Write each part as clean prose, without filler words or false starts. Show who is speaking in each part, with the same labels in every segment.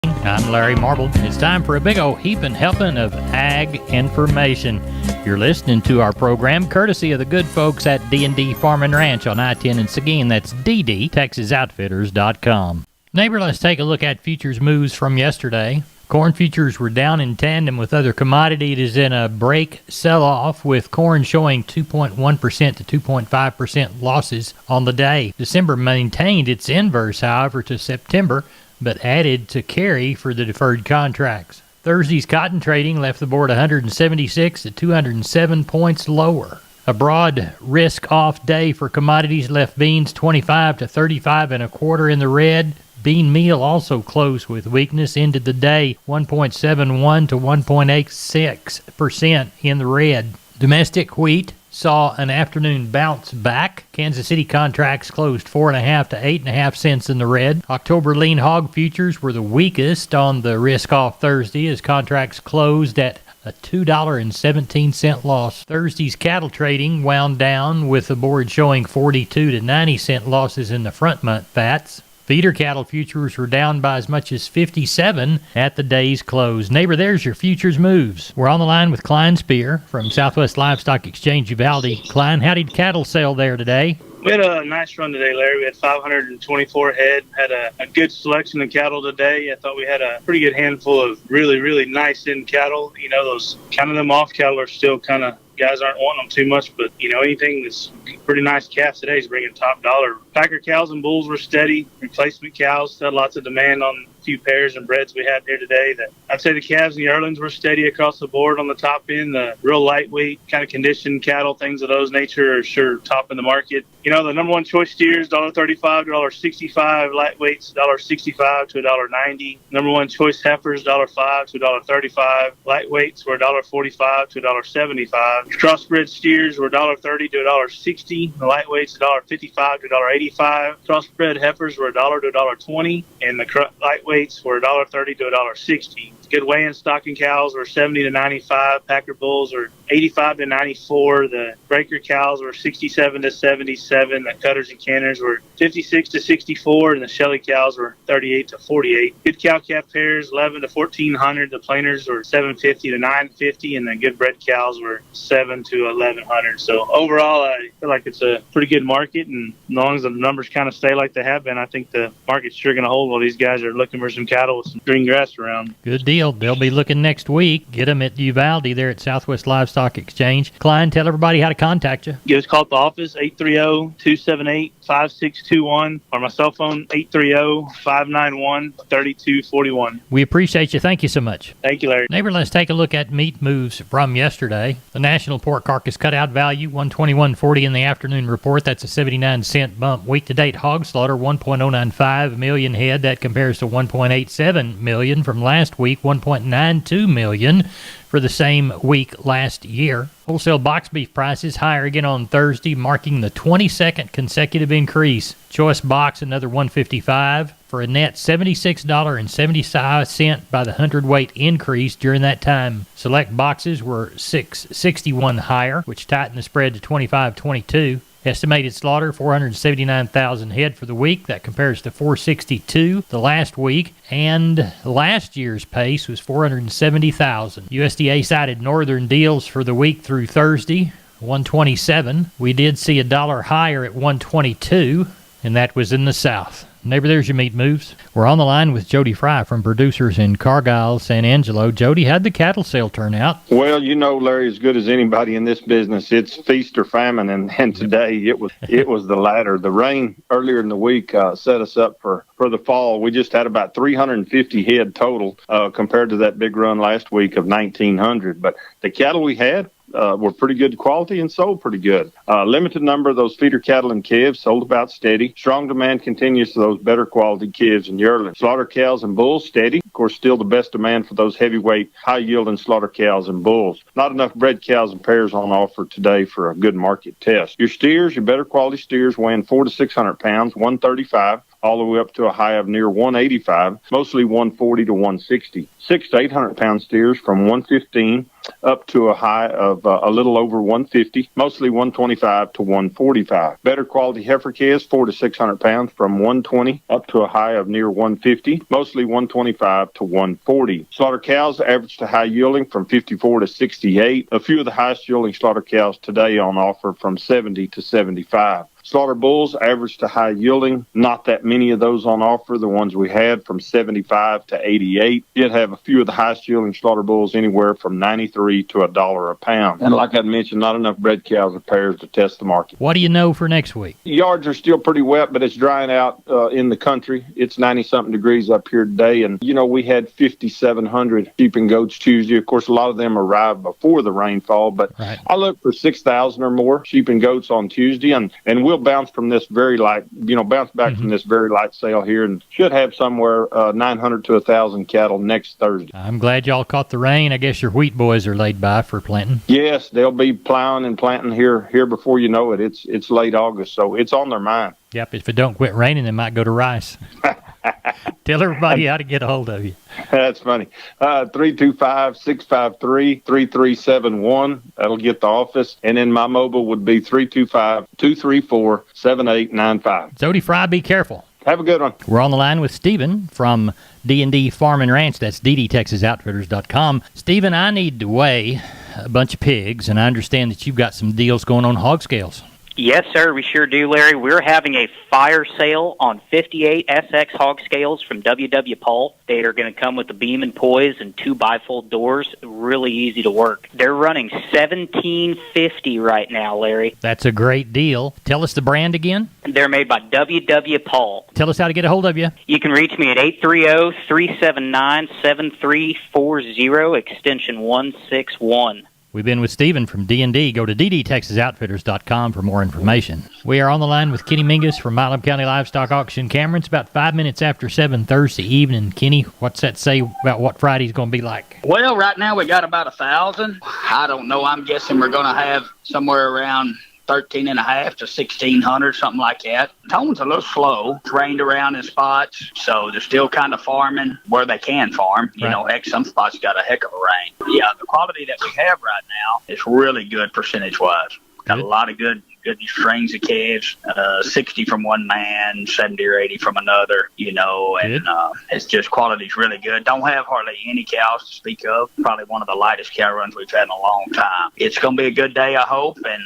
Speaker 1: I'm Larry Marble. It's time for a big old heaping helping of ag information. You're listening to our program courtesy of the good folks at D&D Farm and Ranch on I-10 in Seguin. That's ddtexasoutfitters.com. Neighbor, let's take a look at futures moves from yesterday. Corn futures were down in tandem with other commodities in a break sell-off, with corn showing 2.1% to 2.5% losses on the day. December maintained its inverse, however, to September, but added to carry for the deferred contracts. Thursday's cotton trading left the board 176 to 207 points lower. A broad risk-off day for commodities left beans 25 to 35 and a quarter in the red. Bean meal also closed with weakness, ended the day 1.71 to 1.86% in the red. Domestic wheat saw an afternoon bounce back. Kansas City contracts closed 4.5 to 8.5 cents in the red. October lean hog futures were the weakest on the risk-off Thursday as contracts closed at a $2.17 loss. Thursday's cattle trading wound down with the board showing 42 to 90 cent losses in the front month fats. Feeder cattle futures were down by as much as 57 at the day's close. Neighbor, there's your futures moves. We're on the line with Klein Spear from Southwest Livestock Exchange Uvalde. Klein, how did cattle sell there today?
Speaker 2: We had a nice run today, Larry. We had 524 head, had a good selection of cattle today. I thought we had a pretty good handful of really, really nice in cattle. You know, those kind of them off cattle are still kind of, guys aren't wanting them too much, but, you know, anything that's pretty nice calves today is bringing top dollar. Packer cows and bulls were steady. Replacement cows had lots of demand on a few pairs and breds we had here today. That I'd say the calves and the yearlings were steady across the board on the top end. The real lightweight kind of conditioned cattle, things of those nature, are sure top in the market. You know, the number one choice steers, $1.35 to $1.65. Lightweights, $1.65 to $1.90. Number one choice heifers, $1.05 to $1.35. Lightweights were $1.45 to $1.75. Crossbred steers were $1.30 to $1.60. The lightweights, $1.55 to $1.85. Crossbred heifers were $1 to $1.20, and the lightweights were $1.30 to $1.60. Good weigh-in stocking cows were 70 to 95. Packer bulls were 85 to 94. The breaker cows were 67 to 77. The cutters and canners were 56 to 64, and the Shelly cows were 38 to 48. Good cow-calf pairs 11 to 1400. The planers were 750 to 950, and the good bred cows were 7 to 1100. So overall, I feel like it's a pretty good market, and as long as the numbers kind of stay like they have been, I think the market's sure going to hold while these guys are looking for some cattle with some green grass around.
Speaker 1: Good deal. They'll be looking next week. Get them at Uvalde there at Southwest Livestock Exchange. Klein, tell everybody how to contact you.
Speaker 2: Give us a call at the office, 830-278-5621, or my cell phone, 830-591-3241.
Speaker 1: We appreciate you. Thank you so much.
Speaker 2: Thank you, Larry.
Speaker 1: Neighbor, let's take a look at meat moves from yesterday. The National Pork Carcass Cutout Value, $121.40 in the afternoon report. That's a 79-cent bump. Week-to-date hog slaughter, 1.095 million head. That compares to 1.87 million from last week, 1.92 million for the same week last year. Wholesale box beef prices higher again on Thursday, marking the 22nd consecutive increase. Choice box, another $155 for a net $76.75 by the hundredweight increase during that time. Select boxes were $6.61 higher, which tightened the spread to $25.22. Estimated slaughter, 479,000 head for the week. That compares to 462 the last week, and last year's pace was 470,000. USDA cited northern deals for the week through Thursday, 127. We did see a dollar higher at 122, and that was in the south. Neighbor, there's your meat moves. We're on the line with Jody Fry from Producers in Cargyle, San Angelo. Jody, how'd the cattle sale turn out?
Speaker 3: Well, you know, Larry, as good as anybody in this business, it's feast or famine, and today it was the latter. The rain earlier in the week set us up for the fall. We just had about 350 head total compared to that big run last week of 1,900. But the cattle we had were pretty good quality and sold pretty good. Limited number of those feeder cattle and calves sold about steady. Strong demand continues for those better quality calves and yearlings. Slaughter cows and bulls steady. Of course, still the best demand for those heavyweight, high-yielding slaughter cows and bulls. Not enough bred cows and pairs on offer today for a good market test. Your steers, your better quality steers weighing 400 to 600 pounds, 135. all the way up to a high of near 185, mostly 140 to 160. 6 to 800 pound steers from 115 up to a high of a little over 150, mostly 125 to 145. Better quality heifer calves, 400 to 600 pounds from 120 up to a high of near 150, mostly 125 to 140. Slaughter cows average to high yielding from 54 to 68. A few of the highest yielding slaughter cows today on offer from 70 to 75. Slaughter bulls average to high yielding. Not that many of those on offer. The ones we had from 75 to 88. Did have a few of the highest yielding slaughter bulls anywhere from 93 to $1 a pound. And like I mentioned, not enough bred cows or pairs to test the market.
Speaker 1: What do you know for next week?
Speaker 3: Yards are still pretty wet, but it's drying out in the country. It's 90-something degrees up here today. And, we had 5,700 sheep and goats Tuesday. Of course, a lot of them arrived before the rainfall, but
Speaker 1: right.
Speaker 3: I look for 6,000 or more sheep and goats on Tuesday. And we'll bounce from this very light, bounce back from this very light sale here and should have somewhere 900 to 1,000 cattle next Thursday.
Speaker 1: I'm glad y'all caught the rain. I guess your wheat boys are laid by for planting.
Speaker 3: Yes, they'll be plowing and planting here before you know it. It's late August, so it's on their mind.
Speaker 1: Yep, if it don't quit raining, they might go to rice. Tell everybody how to get a hold of you.
Speaker 3: That's funny. 325-653-3371. That'll get the office. And then my mobile would be 325-234-7895.
Speaker 1: Jody Fry, be careful.
Speaker 3: Have a good one.
Speaker 1: We're on the line with Stephen from D&D Farm and Ranch. That's ddtexasoutfitters.com. Stephen, I need to weigh a bunch of pigs, and I understand that you've got some deals going on hog scales.
Speaker 4: Yes, sir, we sure do, Larry. We're having a fire sale on 58 SX hog scales from WW Paul. They are going to come with the beam and poise and 2 bifold doors. Really easy to work. They're running $1,750 right now, Larry.
Speaker 1: That's a great deal. Tell us the brand again.
Speaker 4: They're made by WW Paul.
Speaker 1: Tell us how to get a hold of you.
Speaker 4: You can reach me at 830-379-7340, extension 161.
Speaker 1: We've been with Stephen from D&D. Go to ddtexasoutfitters.com for more information. We are on the line with Kenny Mingus from Milam County Livestock Auction Cameron. It's about 5 minutes after 7 Thursday evening. Kenny, what's that say about what Friday's going to be like?
Speaker 5: Well, right now we got about 1,000. I don't know. I'm guessing we're going to have somewhere around 13.5 to 1,600, something like that. Tone's a little slow. It's rained around in spots, so they're still kind of farming where they can farm. You know, heck, some spots got a heck of a rain. Yeah, the quality that we have right now is really good percentage-wise. Got a lot of good strings of calves, 60 from one man, 70 or 80 from another, and it's just quality's really good. Don't have hardly any cows to speak of. Probably one of the lightest cow runs we've had in a long time. It's going to be a good day, I hope, and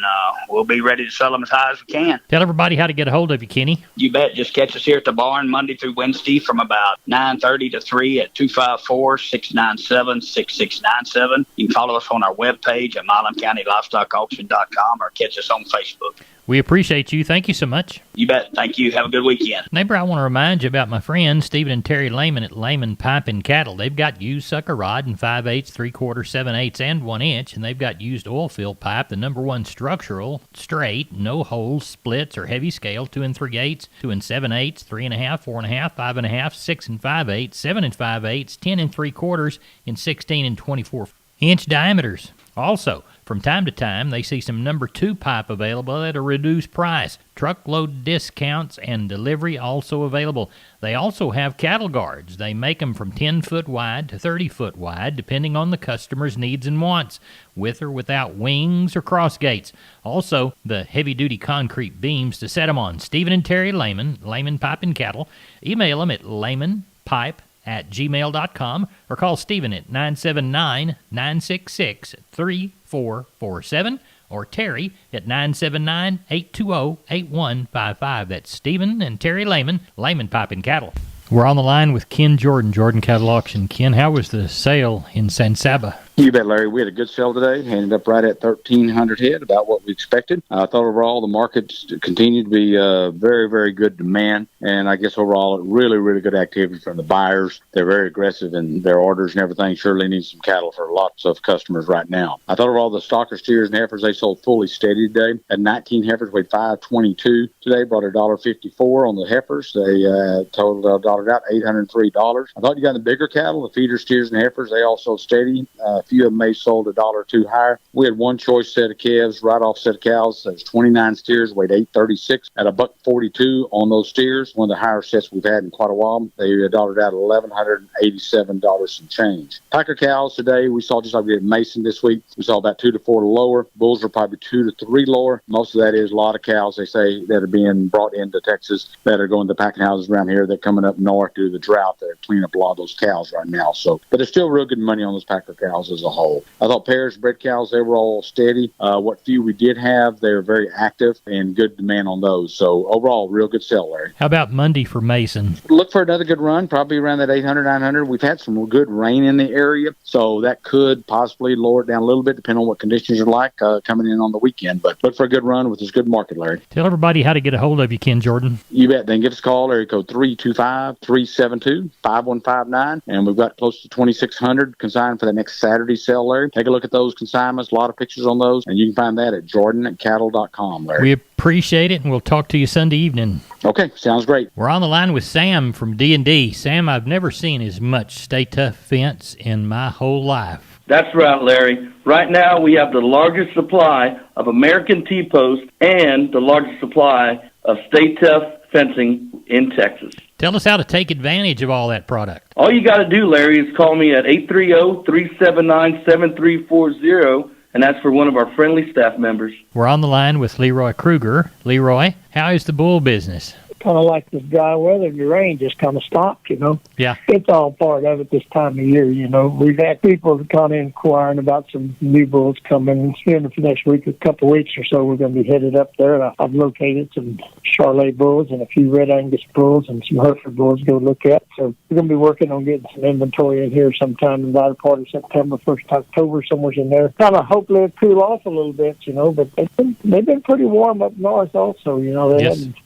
Speaker 5: we'll be ready to sell them as high as we can.
Speaker 1: Tell everybody how to get a hold of you, Kenny.
Speaker 5: You bet. Just catch us here at the barn Monday through Wednesday from about 9:30 to 3 at 254-697-6697. You can follow us on our webpage at MilamCountyLivestockAuction.com or catch us on Facebook.
Speaker 1: We appreciate you. Thank you so much.
Speaker 5: You bet. Thank you. Have a good weekend.
Speaker 1: Neighbor, I want to remind you about my friends Stephen and Terry Lehman at Lehman Pipe and Cattle. They've got used sucker rod in 5/8, 3/4, 7/8, and 1 inch, and they've got used oil field pipe, the #1 structural, straight, no holes, splits, or heavy scale, 2 3/8, 2 7/8, 3.5, 4.5, 5.5, 6 5/8, 7 5/8, 10 3/4, and 16 and 24 inch diameters. Also, from time to time, they see some #2 pipe available at a reduced price. Truckload discounts and delivery also available. They also have cattle guards. They make them from 10-foot wide to 30-foot wide, depending on the customer's needs and wants, with or without wings or cross gates. Also, the heavy-duty concrete beams to set them on. Stephen and Terry Lehman, Lehman Pipe and Cattle. Email them at lehmanpipe@gmail.com or call Stephen at 979-966-3447 or Terry at 979-820-8155. That's Stephen and Terry Lehman, Lehman Pipe and Cattle. We're on the line with Ken Jordan, Jordan Cattle Auction. Ken, how was the sale in San Saba?
Speaker 6: You bet, Larry. We had a good sale today. Ended up right at 1,300 head, about what we expected. I thought overall the market continued to be very, very good demand. And I guess overall really, really good activity from the buyers. They're very aggressive in their orders and everything. Surely need some cattle for lots of customers right now. I thought overall the stocker steers and heifers, they sold fully steady today. Had 19 heifers, weighed 522 today. Brought $1.54 on the heifers. They totaled $803. I thought you got the bigger cattle, the feeder steers and heifers, they all sold steady. few of them may sold $1 or $2 higher. We had one choice set of calves, right off set of cows. There's 29 steers, weighed 836 at $1.42 on those steers. One of the higher sets we've had in quite a while. They dollared out $1,187 and change. Packer cows today, we saw, just like we did Mason this week, we saw about 2 to 4 lower. Bulls are probably 2 to 3 lower. Most of that is a lot of cows, they say, that are being brought into Texas that are going to packing houses around here. They're coming up north due to the drought. They're cleaning up a lot of those cows right now. So, but there's still real good money on those Packer cows as a whole. I thought pairs bred cows, they were all steady. What few we did have, they were very active and good demand on those. So overall, real good sell, Larry.
Speaker 1: How about Monday for Mason?
Speaker 6: Look for another good run, probably around that 800, 900. We've had some good rain in the area, so that could possibly lower it down a little bit, depending on what conditions are like coming in on the weekend. But look for a good run with this good market, Larry.
Speaker 1: Tell everybody how to get a hold of you, Ken Jordan.
Speaker 6: You bet. Then give us a call, area code 325-372-5159. And we've got close to 2,600 consigned for the next Saturday sale, Larry. Take a look at those consignments, a lot of pictures on those, and you can find that at jordan@cattle.com, Larry.
Speaker 1: We appreciate it, and we'll talk to you Sunday evening.
Speaker 6: Okay, sounds great.
Speaker 1: We're on the line with Sam from D&D. Sam, I've never seen as much Stay Tough fence in my whole life.
Speaker 7: That's right, Larry. Right now, we have the largest supply of American T-post and the largest supply of Stay Tough fencing in Texas.
Speaker 1: Tell us how to take advantage of all that product.
Speaker 7: All you got to do, Larry, is call me at 830-379-7340, and that's for one of our friendly staff members.
Speaker 1: We're on the line with Leroy Kruger. Leroy, how is the bull business?
Speaker 8: Kind of like this dry weather and the rain just kind of stopped,
Speaker 1: Yeah.
Speaker 8: It's all part of it this time of year, We've had people kind of inquiring about some new bulls coming here in the next week, a couple of weeks or so. We're going to be headed up there. And I've located some Charolais bulls and a few Red Angus bulls and some Hereford bulls to go look at. So we're going to be working on getting some inventory in here sometime in the latter part of September, 1st October, somewhere in there. Kind of hopefully it'll cool off a little bit, but they've been pretty warm up north also,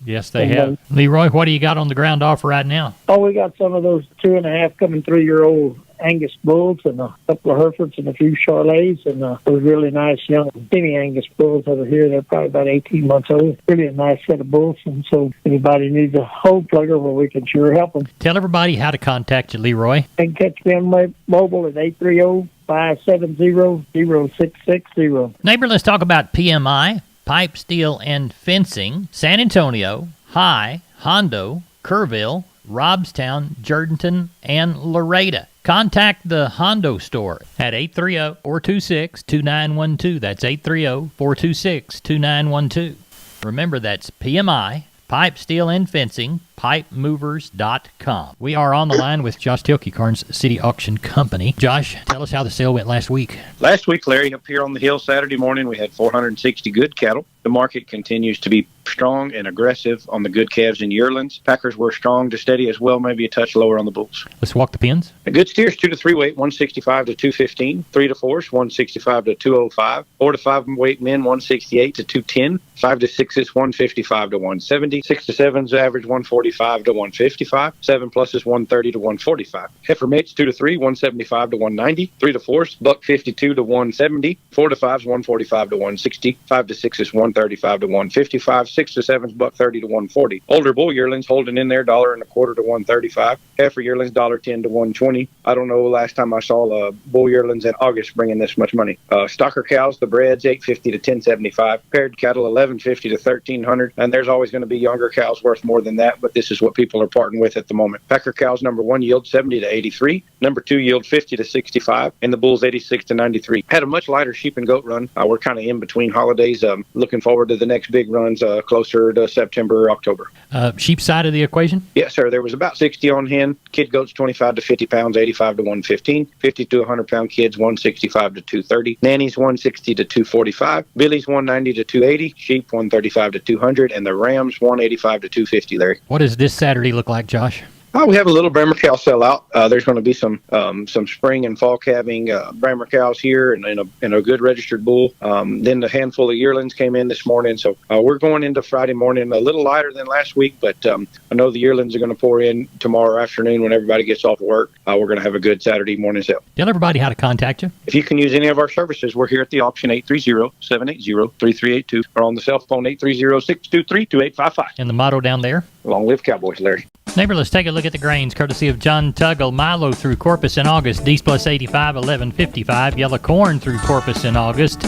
Speaker 1: Yes, they have. Leroy, what do you got on the ground offer right now?
Speaker 8: Oh, we got some of those 2.5 coming 3-year-old Angus bulls and a couple of Herefords and a few Charolais and those really nice young skinny Angus bulls over here. They're probably about 18 months old. Really a nice set of bulls. And so anybody needs a hole plugger, well, we can sure help them.
Speaker 1: Tell everybody how to contact you, Leroy.
Speaker 8: They can catch me on my mobile at 830-570-0660.
Speaker 1: Neighbor, let's talk about PMI, pipe, steel, and fencing. San Antonio, High, Hondo, Kerrville, Robstown, Jourdanton, and Laredo. Contact the Hondo store at 830-426-2912. That's 830-426-2912. Remember, that's PMI, pipe, steel, and fencing, pipemovers.com. We are on the line with Josh Tilkey, Karnes City Auction Company. Josh, tell us how the sale went last week.
Speaker 9: Last week, Larry, up here on the hill Saturday morning, we had 460 good cattle. The market continues to be strong and aggressive on the good calves and yearlings. Packers were strong to steady as well, maybe a touch lower on the bulls.
Speaker 1: Let's walk the pins.
Speaker 9: The good steers, 2 to 3 weight, 165 to 215. 3 to 4s, 165 to 205. 4 to 5 weight men, 168 to 210. 5 to 6s, 155 to 170. 6 to 7s, average 145 to 155. 7 pluses, 130 to 145. Heifer mates, 2 to 3, 175 to 190. 3 to 4s, $152 to 170. 4 to 5s, 145 to 160. 5 to 6s, 135 to 155. 6 to 7s, $130 to 140. Older bull yearlings holding in there, $1.25 to 135. Heifer yearlings, $1.10 to 120. I don't know last time I saw bull yearlings in August bringing this much money. Stocker cows, the breds, $850 to 1075. Paired cattle, $1150 to 1300. And there's always going to be younger cows worth more than that, but this is what people are parting with at the moment. Packer cows, number 1 yield 70 to 83. Number 2 yield 50 to 65. And the bulls 86 to 93. Had a much lighter sheep and goat run. We're kind of in between holidays. Looking forward to the next big runs closer to September or October.
Speaker 1: Sheep side of the equation?
Speaker 9: Yes, sir. There was about 60 on hen. Kid goats 25 to 50 pounds, 85 to 115. 50 to 100 pound kids 165 to 230. Nannies 160 to 245. Billies 190 to 280. Sheep 135 to 200. And the rams 185 to 250, Larry.
Speaker 1: What does this Saturday look like, Josh?
Speaker 9: We have a little Bremer cow sell out. There's going to be some spring and fall calving Bremer cows here and a good registered bull. Then the handful of yearlings came in this morning. So we're going into Friday morning a little lighter than last week, but I know the yearlings are going to pour in tomorrow afternoon when everybody gets off work. We're going to have a good Saturday morning sale.
Speaker 1: Tell everybody how to contact you.
Speaker 9: If you can use any of our services, we're here at the auction, 830-780-3382, or on the cell phone, 830-623-2855.
Speaker 1: And the motto down there?
Speaker 9: Long live Cowboys, Larry.
Speaker 1: Neighbor, let's take a look at the grains, courtesy of John Tuggle. Milo through Corpus in August, D's plus 85, 11.55. Yellow corn through Corpus in August,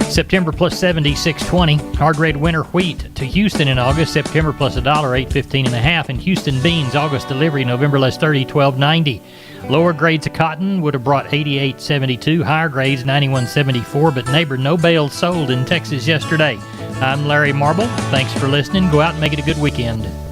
Speaker 1: September plus 70, 6.20. Hard red winter wheat to Houston in August, September plus $1, 8.15.5. And Houston beans, August delivery, November less 30, 12.90. Lower grades of cotton would have brought 88.72. Higher grades 91.74. But neighbor, no bales sold in Texas yesterday. I'm Larry Marble. Thanks for listening. Go out and make it a good weekend.